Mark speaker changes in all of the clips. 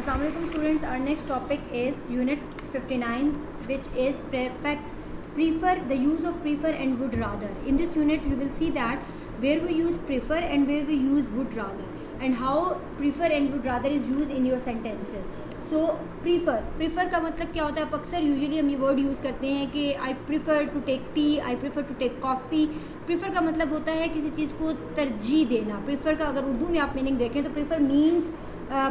Speaker 1: Assalamu alaikum students. Our next topic is unit 59, which is prefer, the use of prefer and would rather. In this unit you will see that where we use prefer and where we use would rather, and how prefer and would rather is used in your sentences. So prefer का मतलब क्या होता है? आप अक्सर usually हम ये word use करते हैं कि I prefer to take tea, I prefer to take coffee. Prefer का मतलब होता है किसी चीज़ को तरजीह देना. प्रीफर का अगर उर्दू में आप मीनिंग देखें तो प्रीफर मीन्स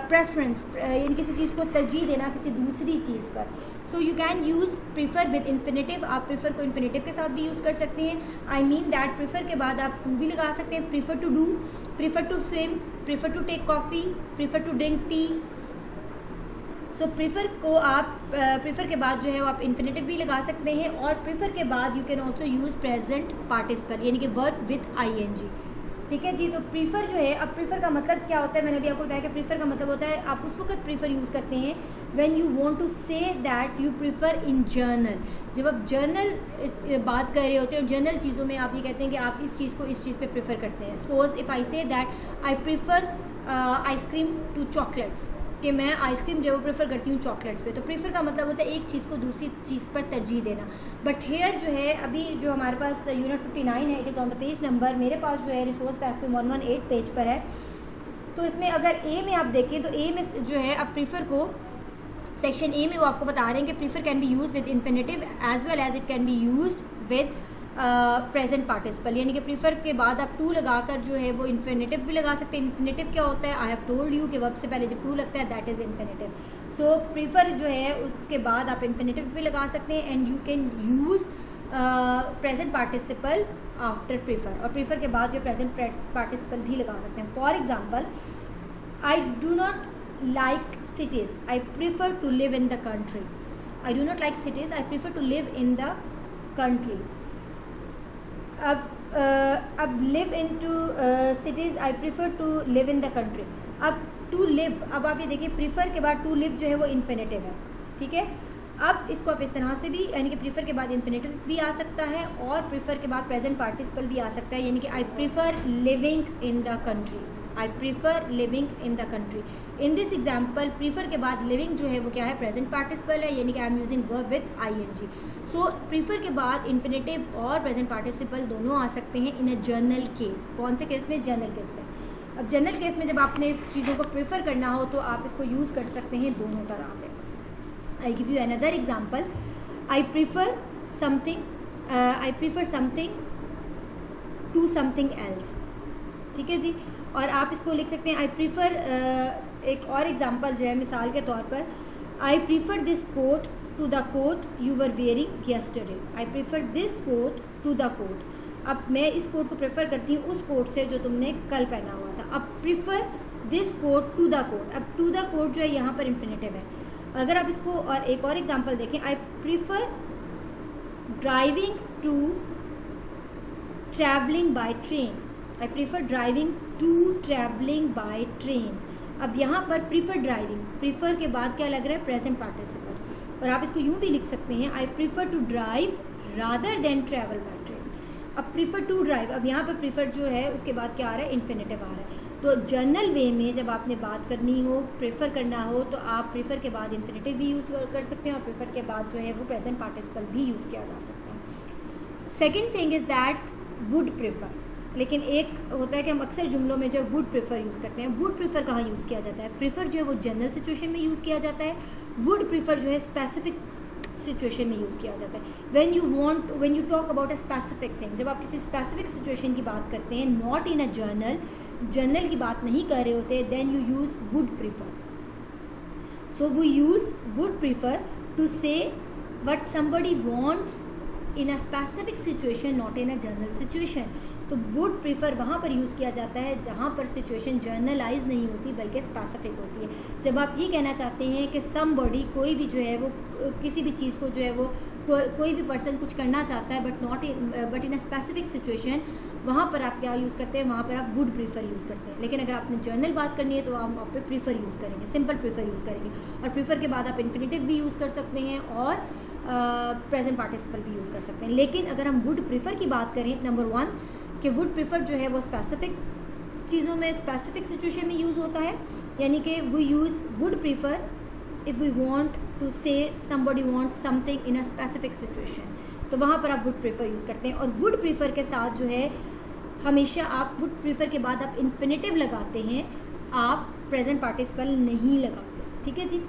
Speaker 1: प्रेफरेंस, यानी किसी चीज़ को तरजीह देना किसी दूसरी चीज़ पर. So you can use prefer with infinitive. आप प्रीफर को इन्फिनेटिव के साथ भी यूज़ कर सकते हैं. आई मीन दैट प्रीफर के बाद आप टू भी लगा सकते हैं. Prefer to do, prefer to swim, prefer to take coffee, prefer to drink tea. So prefer को आप प्रीफर के बाद जो है वो आप इन्फिनेटिव भी लगा सकते हैं, और प्रीफर के बाद you can also use present participle, यानी कि वर्ब विद आईएनजी. ठीक है जी. तो प्रीफर जो है, अब प्रीफर का मतलब क्या होता है, मैंने अभी आपको बताया कि प्रीफर का मतलब होता है आप उस वक्त प्रीफर यूज़ करते हैं when you want to say that you prefer in general. जब आप जर्नल बात कर रहे होते हैं, जर्नल चीज़ों में आप ये कहते हैं कि आप इस चीज़ को इस चीज़ पे प्रीफर करते हैं. Suppose if I say that I prefer ice cream to chocolates, कि मैं आइसक्रीम जो है वो प्रेफर करती हूँ चॉकलेट्स पे. तो प्रेफर का मतलब होता है एक चीज़ को दूसरी चीज़ पर तरजीह देना. बट हेयर जो है अभी जो हमारे पास यूनिट 59 है, it is on the page number, मेरे पास जो है रिसोर्स पैक पे 118 पेज पर है. तो इसमें अगर ए में आप देखें तो ए में जो है अब प्रीफर को सेक्शन ए में वो आपको बता रहे हैं कि prefer can be use with infinitive as well as it can be use with present participle, यानी कि प्रीफर के बाद आप टू लगाकर जो है वो इन्फिनेटिव भी लगा सकते हैं. इन्फिनेटिव क्या होता है? आई हैव टोल्ड यू कि वर्ब से पहले जब टू लगता है that is infinitive. So prefer जो है उसके बाद आप इन्फिनेटिव भी लगा सकते हैं, and you can use present participle after prefer, और प्रीफर के बाद जो प्रेजेंट पार्टिसिपल भी लगा सकते हैं. For example, I do not like cities, I prefer to live in the country. I do not like cities, I prefer to live in the country. अब live into cities, I prefer to live in the country. अब to live, अब आप ये देखिए prefer के बाद to live जो है वो इन्फिनेटिव है. ठीक है. अब इसको आप इस तरह से भी, यानी कि प्रीफर के बाद इन्फिनेटिव भी आ सकता है और प्रीफर के बाद प्रेजेंट पार्टिसिपल भी आ सकता है, यानी कि I prefer living in the country. I prefer living in the country. In this example prefer के बाद लिविंग जो है वो क्या है? प्रेजेंट पार्टिसिपल है, यानी कि I am using verb with ING. So prefer के बाद इन्फिनेटिव और प्रेजेंट पार्टिसिपल दोनों आ सकते हैं इन अ जर्नल केस. कौन से केस में? जर्नल केस में. अब जर्नल केस में जब आपने चीज़ों को प्रीफर करना हो तो आप इसको यूज़ कर सकते हैं दोनों तरह से. I give you another example. I prefer something to something else. ठीक है जी. और आप इसको लिख सकते हैं आई प्रीफर, एक और एग्जांपल जो है मिसाल के तौर पर, I prefer this coat to the coat you were wearing yesterday. I prefer this coat to the coat. अब मैं इस कोट को प्रेफर करती हूँ उस कोट से जो तुमने कल पहना हुआ था. अब prefer this coat to the coat. अब टू द कोट जो है यहाँ पर इन्फिनेटिव है. अगर आप इसको और एक और एग्जाम्पल देखें, I prefer driving to travelling by train. I prefer driving to travelling by train. अब यहाँ पर प्रीफर ड्राइविंग, प्रीफर के बाद क्या लग रहा है? Present participle. और आप इसको यूँ भी लिख सकते हैं, I prefer to drive rather than travel by train. अब प्रीफर टू ड्राइव, अब यहाँ पर प्रीफर जो है उसके बाद क्या आ रहा है? इन्फिनेटिव आ रहा है. तो जर्नल वे में जब आपने बात करनी हो, प्रेफर करना हो, तो आप प्रीफर के बाद इन्फिनेटिव भी यूज़ कर सकते हैं और प्रीफर के बाद जो है वो प्रेजेंट पार्टिसिपल भी यूज़ किया जा सकता है. Second thing is that would prefer. लेकिन एक होता है कि हम अक्सर जुमलों में जो वुड प्रीफर यूज़ करते हैं. वुड प्रीफर कहाँ यूज़ किया जाता है? प्रीफर जो है वो जनरल सिचुएशन में यूज़ किया जाता है. वुड प्रीफर जो है स्पेसिफिक सिचुएशन में यूज़ किया जाता है. When you talk about a specific thing, जब आप किसी स्पेसिफिक सिचुएशन की बात करते हैं, not in a general, general की बात नहीं कर रहे होते, then you use would prefer. So we use would prefer to say what somebody wants in a specific situation, not in a general situation. तो वुड प्रीफर वहाँ पर use किया जाता है जहाँ पर सिचुएशन जर्नलाइज नहीं होती बल्कि स्पेसिफिक होती है. जब आप ये कहना चाहते हैं कि समबडी, कोई भी जो है वो किसी भी चीज़ को जो है वो कोई भी पर्सन कुछ करना चाहता है but in a specific situation, वहाँ पर आप क्या यूज़ करते हैं? वहाँ पर आप वुड प्रीफर यूज़ करते हैं. लेकिन अगर आपने जर्नल बात करनी है तो आप वहाँ पर प्रीफर यूज़ करेंगे, सिंपल प्रीफर यूज़ करेंगे. और प्रीफर के बाद आप इन्फिनेटिव भी यूज़ कर सकते हैं और प्रेजेंट पार्टिसिपल भी यूज़ कर सकते हैं. लेकिन अगर हम वुड प्रीफर की बात करें, नंबर 1 कि वुड प्रीफर जो है वो स्पेसिफिक चीज़ों में, स्पेसिफिक सिचुएशन में यूज़ होता है, यानी कि we use would prefer if we want to say somebody wants something in a specific situation, तो वहाँ पर आप वुड प्रीफर यूज़ करते हैं। और वुड प्रीफर के साथ जो है हमेशा आप वुड प्रीफर के बाद आप इन्फिनेटिव लगाते हैं, आप प्रेजेंट पार्टिसिपल नहीं लगाते, ठीक है जी।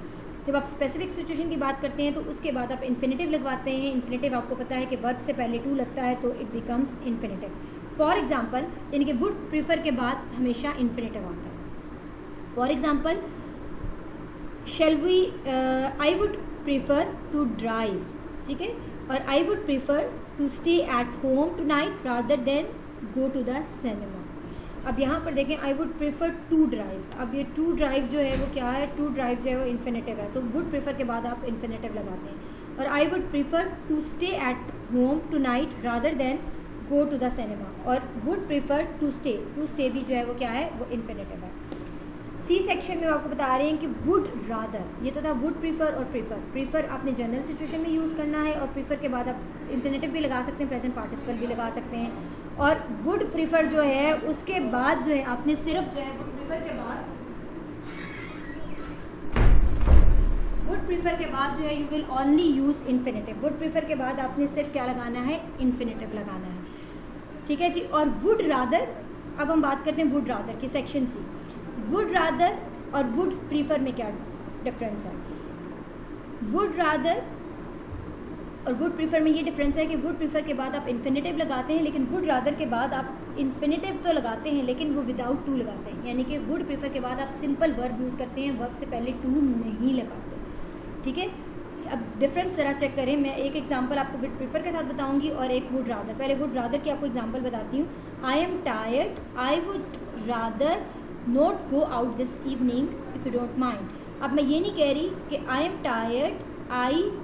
Speaker 1: जब आप स्पेसिफिक सिचुएशन की बात करते हैं तो उसके बाद आप इन्फिनेटिव लगवाते हैं। इन्फिनेटिव आपको पता है कि वर्ब से पहले टू लगता है तो it becomes infinitive. For example, यानी कि वुड प्रीफर के बाद हमेशा इन्फिनेटिव आता है। For example, shall we, I would prefer to drive, ठीक है, और I would prefer to stay at home tonight rather than go to the cinema. अब यहाँ पर देखें, I would prefer to drive. अब ये टू ड्राइव जो है वो क्या है, टू ड्राइव जो है वो इन्फिनेटिव है, तो वुड प्रीफर के बाद आप इन्फिनेटिव लगाते हैं। और I would prefer to stay at home tonight rather than go to the cinema, और वुड प्रीफर टू स्टे भी जो है वो क्या है, वो इन्फिनेटिव है। सी सेक्शन में आपको बता रहे हैं कि वुड रादर, ये तो था वुड प्रीफर और प्रीफर आपने जनरल सिचुएशन में यूज़ करना है, और प्रीफर के बाद आप इन्फिनेटिव भी लगा सकते हैं, प्रेजेंट पार्टिसिपल भी लगा सकते हैं। और वुड प्रीफर जो है उसके बाद जो है आपने सिर्फ जो है वुड प्रीफर के बाद जो है you will only use infinitive. Would prefer के बाद आपने सिर्फ क्या लगाना है, इन्फिनेटिव लगाना है, ठीक है जी। और वुड रादर, अब हम बात करते हैं वुड रादर की, सेक्शन सी। वुड रादर और वुड प्रीफर में क्या डिफरेंस है? वुड रादर और वुड प्रीफर में ये डिफरेंस है कि वुड प्रीफर के बाद आप इन्फिनेटिव लगाते हैं, लेकिन वुड रादर के बाद आप इन्फिनेटिव तो लगाते हैं लेकिन वो विदाउट टू लगाते हैं। यानी कि वुड प्रीफर के बाद आप सिंपल वर्ब यूज़ करते हैं, वर्ब से पहले टू नहीं लगाते, ठीक है। अब डिफरेंस ज़रा चेक करें। मैं एक एग्जांपल आपको वुड प्रीफर के साथ बताऊंगी और एक वुड रादर। पहले वुड रादर की आपको एग्जांपल बताती हूँ। आई am tired, I would rather not go out this evening if you don't mind. अब मैं ये नहीं कह रही कि आई एम टायर्ड,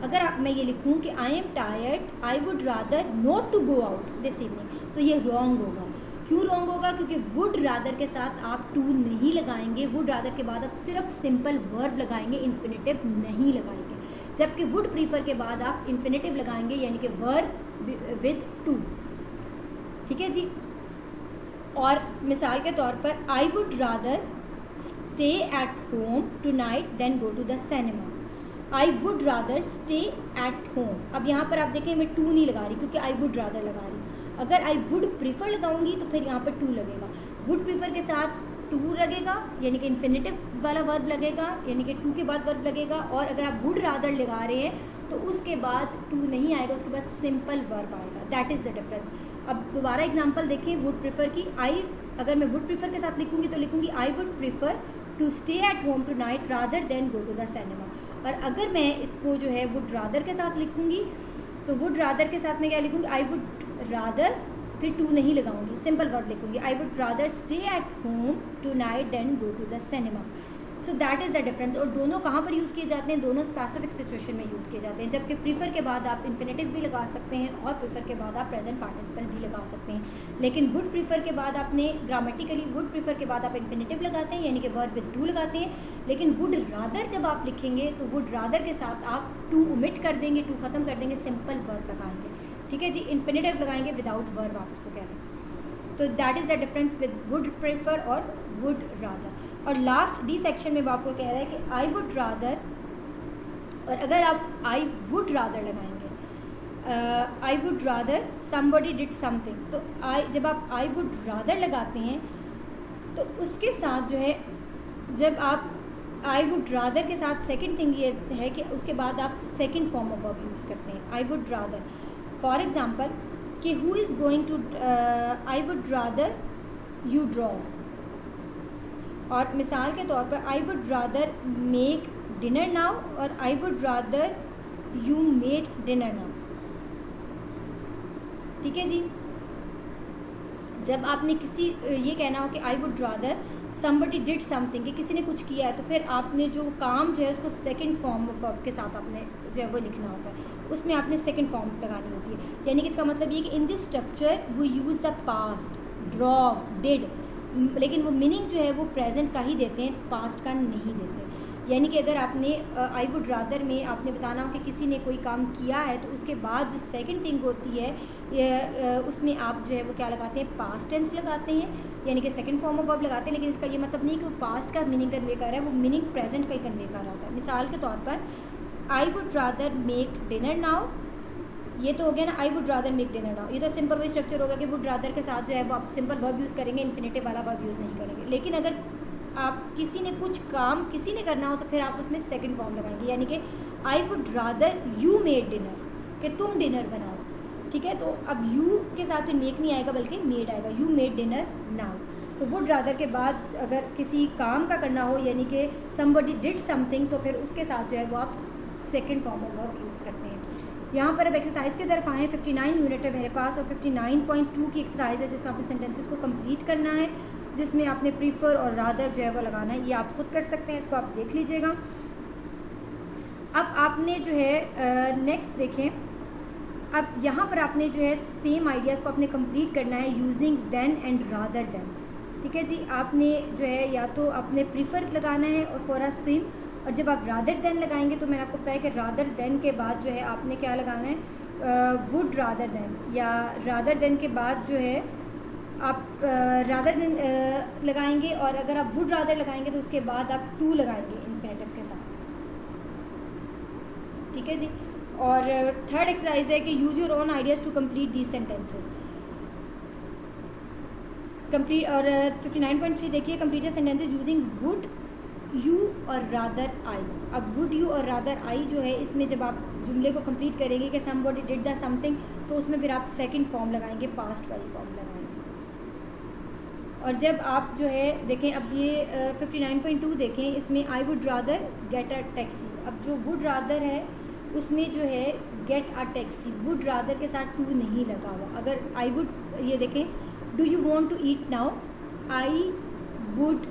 Speaker 1: अगर मैं ये लिखूँ कि I am tired, I would rather not to go out this evening, तो ये रॉन्ग होगा। क्यों रॉन्ग होगा? क्योंकि वुड रादर के साथ आप टू नहीं लगाएंगे, वुड रादर के बाद आप सिर्फ सिंपल वर्ब लगाएंगे, इन्फिनेटिव नहीं लगाएंगे। जबकि वुड प्रीफर के बाद आप इन्फिनेटिव लगाएंगे, यानी कि वर्ब विद टू, ठीक है जी। और मिसाल के तौर पर I would rather stay at home tonight than go to the cinema. I would rather stay at home. अब यहाँ पर आप देखें मैं टू नहीं लगा रही क्योंकि आई वुड रादर लगा रही हूँ। अगर आई वुड प्रीफर लगाऊंगी तो फिर यहाँ पर टू लगेगा। वुड प्रीफर के साथ टू लगेगा, यानी कि इन्फिनेटिव वाला वर्ब लगेगा, यानी कि टू के बाद वर्ब लगेगा। और अगर आप वुड रादर लगा रहे हैं तो उसके बाद टू नहीं आएगा, उसके बाद सिंपल वर्ब आएगा। That is the difference. अब दोबारा एग्जांपल देखें वुड प्रीफर की। अगर मैं वुड प्रीफर के साथ लिखूंगी तो लिखूंगी I would prefer to stay at home tonight rather than go to the cinema. और अगर मैं इसको जो है वुड रादर के साथ लिखूंगी तो वुड रादर के साथ मैं क्या लिखूंगी, आई वुड रादर, फिर टू नहीं लगाऊंगी, सिंपल वर्ब लिखूंगी, I would rather stay at home tonight than go to the cinema. So that is the difference. और दोनों कहाँ पर यूज़ किए जाते हैं? दोनों स्पेसिफिक सिचुएशन में यूज़ किए जाते हैं। जबकि प्रीफर के बाद आप इन्फिनेटिव भी लगा सकते हैं और प्रीफर के बाद आप प्रेजेंट पार्टिसिपल भी लगा सकते हैं। लेकिन वुड प्रीफर के बाद आपने ग्रामेटिकली वुड प्रीफर के बाद आप इन्फिनेटिव लगाते हैं, यानी कि वर्ब विद टू लगाते हैं। लेकिन वुड रादर जब आप लिखेंगे तो वुड रादर के साथ आप टू ओमिट कर देंगे, टू ख़त्म कर देंगे, सिंपल वर्ब लगाएंगे, ठीक है जी। इन्फिनेटिव लगाएंगे विदाउट वर्ब, आप इसको कह रहे हैं। तो that is the difference with would prefer और वुड रादर। और लास्ट डी सेक्शन में आपको कह रहा है कि आई वुड रादर, और अगर आप आई वुड रादर लगाएंगे, I would rather somebody did something, तो जब आप आई वुड रादर लगाते हैं तो उसके साथ जो है, जब आप आई वुड रादर के साथ सेकंड थिंग ये है कि उसके बाद आप second form of verb use करते हैं, I would rather. For example कि who is going to, I would rather you draw. और मिसाल के तौर पर I would rather make dinner now और I would rather you made dinner now, ठीक है जी। जब आपने किसी ये कहना हो कि आई would rather somebody did something, कि किसी ने कुछ किया है, तो फिर आपने जो काम जो है उसको सेकंड फॉर्म ऑफ वर्ब के साथ आपने जो है वो लिखना होता है, उसमें आपने सेकंड फॉर्म लगानी होती है। यानी कि इसका मतलब ये कि in this structure we use the past, draw, did, लेकिन वो मीनिंग जो है वो प्रेजेंट का ही देते हैं, पास्ट का नहीं देते। यानी कि अगर आपने आई वुड रादर में आपने बताना हो कि किसी ने कोई काम किया है तो उसके बाद जो सेकंड थिंग होती है उसमें आप जो है वो क्या लगाते हैं, पास्ट टेंस लगाते हैं, यानी कि सेकंड फॉर्म ऑफ वर्ब लगाते हैं। लेकिन इसका ये मतलब नहीं कि वो पास्ट का मीनिंग कन्वे कर रहा है, वो मीनिंग प्रेजेंट का ही कन्वे कर रहा होता है। मिसाल के तौर पर I would rather make dinner now, ये तो हो गया ना आई would rather make dinner now. ये तो सिंपल वही स्ट्रक्चर होगा कि वुड रादर के साथ जो है वो आप सिंपल वर्ब यूज़ करेंगे, इन्फिनेटिव वाला वर्ब यूज़ नहीं करेंगे। लेकिन अगर आप किसी ने कुछ काम किसी ने करना हो तो फिर आप उसमें सेकंड फॉर्म लगाएंगे, यानी कि आई would rather you made dinner, कि तुम डिनर बनाओ, ठीक है। तो अब यू के साथ फिर मेक नहीं आएगा बल्कि मेड आएगा, you made dinner now. So would rather के बाद अगर किसी काम का करना हो यानी कि समबडी डिड समथिंग, तो फिर उसके साथ जो है वो आप second form of verb use करते हैं। यहाँ पर अब एक्सरसाइज की तरफ आए। 59 यूनिट है मेरे पास और 59.2 की एक्सरसाइज है जिसमें आपने सेंटेंसेस को कंप्लीट करना है, जिसमें आपने प्रीफर और रादर जो है वो लगाना है। ये आप खुद कर सकते हैं, इसको आप देख लीजिएगा। अब आपने जो है नेक्स्ट देखें, अब यहाँ पर आपने जो है सेम आइडियाज़ को आपने कंप्लीट करना है using than and rather than, ठीक है जी। आपने जो है या तो आपने प्रीफर लगाना है और फॉर अ स्विम, और जब आप रादर देन लगाएंगे तो मैंने आपको बताया कि रादर देन के बाद जो है आपने क्या लगाना है, वुड रादर देन, या रादर देन के बाद जो है आप रादर देन लगाएंगे, और अगर आप वुड रादर लगाएंगे तो उसके बाद आप टू लगाएंगे इन्फिनेटिव के साथ, ठीक है जी। और थर्ड एक्सरसाइज है कि use your own ideas to complete these sentences, complete. और 59.3 देखिए, complete the sentences using would you और रादर आई। अब वुड यू और रादर आई जो है इसमें जब आप जुमले को कंप्लीट करेंगे कि समबडी डिड द समथिंग, तो उसमें फिर आप सेकंड फॉर्म लगाएंगे, पास्ट वाली फॉर्म लगाएंगे। और जब आप जो है देखें, अब ये 59.2 देखें, इसमें आई would rather get a taxi. अब जो वुड रादर है उसमें जो है get a taxi, would rather के साथ टू नहीं लगा हुआ। अगर आई वुड, ये देखें, do you want to eat now, I would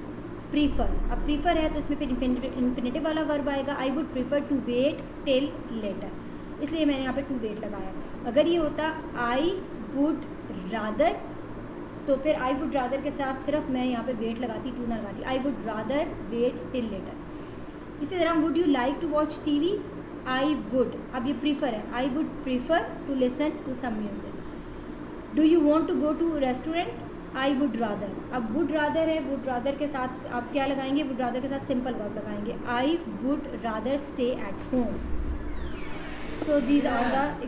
Speaker 1: prefer. अब प्रीफर है तो उसमें फिर इन्फिनेटिव वाला वर्ब आएगा, I would prefer to wait till later, इसलिए मैंने यहाँ पे टू वेट लगाया। अगर ये होता आई वुड रादर, तो फिर आई वुड रादर के साथ सिर्फ मैं यहाँ पे वेट लगाती, टू ना लगाती, I would rather wait till later. इसी तरह would you like to watch TV, I would, अब ये प्रीफर है, I would prefer to listen to some music. Do you want to go to restaurant, I would rather. अब would rather है, would rather के साथ आप क्या लगाएंगे, वुड रादर के साथ सिंपल वर्ब लगाएंगे, I would rather stay at home. So these are the